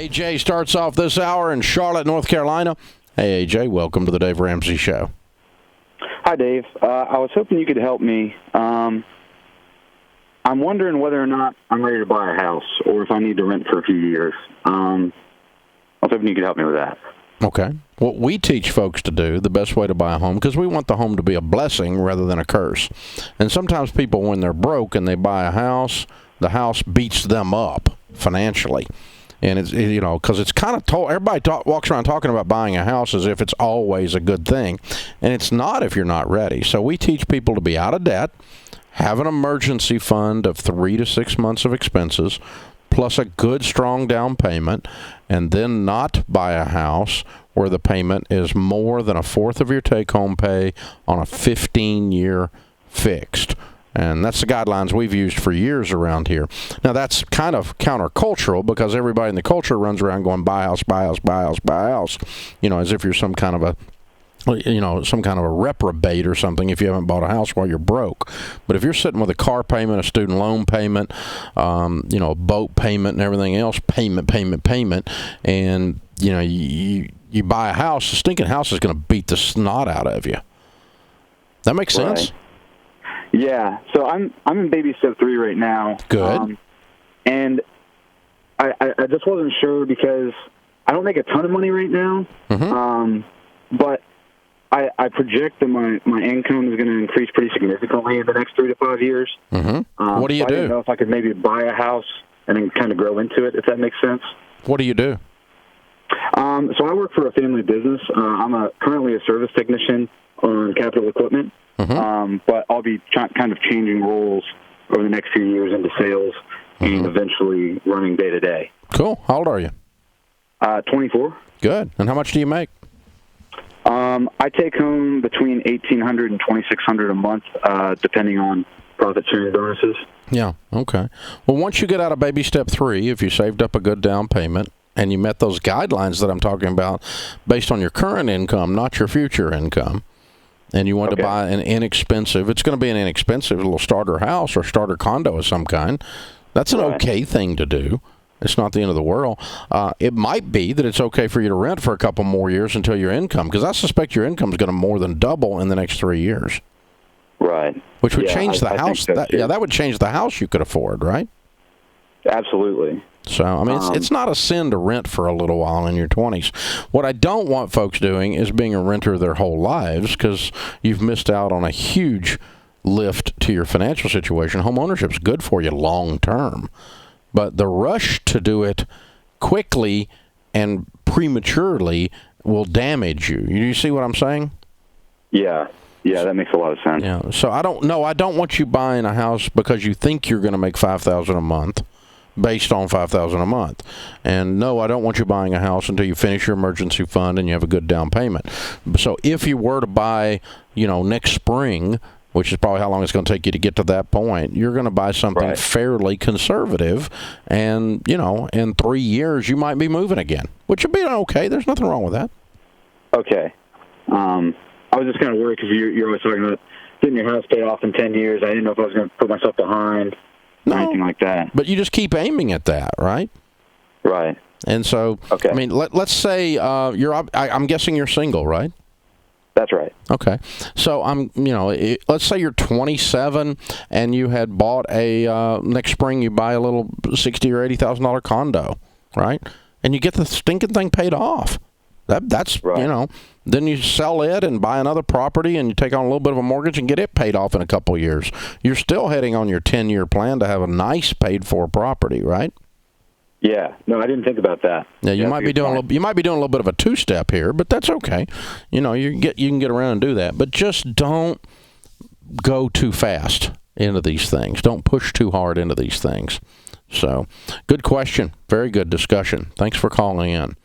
AJ starts off this hour in Charlotte, North Carolina. Hey, AJ, welcome to the Dave Ramsey Show. Hi, Dave. I was hoping you could help me. I'm wondering whether or not I'm ready to buy a house or if I need to rent for a few years. I was hoping you could help me with that. Okay. What we teach folks to do, the best way to buy a home, because we want the home to be a blessing rather than a curse. And sometimes people, when they're broke and they buy a house, the house beats them up financially. And it's, because it's kind of told, everybody walks around talking about buying a house as if it's always a good thing. And it's not if you're not ready. So we teach people to be out of debt, have an emergency fund of 3 to 6 months of expenses, plus a good, strong down payment, and then not buy a house where the payment is more than a fourth of your take-home pay on a 15-year fixed. And that's the guidelines we've used for years around here. Now, that's kind of countercultural because everybody in the culture runs around going, buy a house, buy a house, buy a house, buy a house, as if you're some kind of a reprobate or something if you haven't bought a house while you're broke. But if you're sitting with a car payment, a student loan payment, a boat payment and everything else, payment, and, you buy a house, the stinking house is going to beat the snot out of you. That makes sense? Right. Yeah. So I'm in baby step 3 right now. Good. And I just wasn't sure because I don't make a ton of money right now. Mm-hmm. But I project that my income is going to increase pretty significantly in the next 3 to 5 years. Mm-hmm. What do you do? I didn't know if I could maybe buy a house and then kind of grow into it, if that makes sense. What do you do? So I work for a family business. I'm currently a service technician on capital equipment, but I'll be kind of changing roles over the next few years into sales and eventually running day-to-day. Cool. How old are you? 24. Good. And how much do you make? I take home between $1,800 and $2,600 a month, depending on profit sharing bonuses. Yeah. Okay. Well, once you get out of baby step 3, if you saved up a good down payment and you met those guidelines that I'm talking about based on your current income, not your future income, and you want to buy an inexpensive, it's going to be an inexpensive little starter house or starter condo of some kind. That's an okay thing to do. It's not the end of the world. It might be that it's okay for you to rent for a couple more years until your income, because I suspect your income is going to more than double in the next 3 years. Right. Which would change the house. That would change the house you could afford, right? Absolutely. So, I mean, it's not a sin to rent for a little while in your 20s. What I don't want folks doing is being a renter their whole lives, because you've missed out on a huge lift to your financial situation. Home ownership is good for you long term. But the rush to do it quickly and prematurely will damage you. You see what I'm saying? Yeah, that makes a lot of sense. Yeah. So I don't want you buying a house because you think you're going to make $5,000 a month based on $5,000 a month. And no, I don't want you buying a house until you finish your emergency fund and you have a good down payment. So if you were to buy, next spring, which is probably how long it's going to take you to get to that point, you're going to buy something fairly conservative, and, in 3 years you might be moving again, which would be okay. There's nothing wrong with that. Okay. I was just kind of worried because you're always talking about getting your house paid off in 10 years. I didn't know if I was going to put myself behind or anything like that. But you just keep aiming at that, right? Right. And so, I mean, let's say I'm guessing you're single, right? That's right. Okay. So let's say you're 27 and you had bought next spring you buy a little $60,000 or $80,000 condo, right? And you get the stinking thing paid off. That's right. Then you sell it and buy another property and you take on a little bit of a mortgage and get it paid off in a couple of years. You're still heading on your 10-year plan to have a nice paid for property, right? Yeah, no, I didn't think about that. Yeah, you might be doing a little bit of a two-step here, but that's okay. You can get around and do that, but just don't go too fast into these things. Don't push too hard into these things. So, good question. Very good discussion. Thanks for calling in.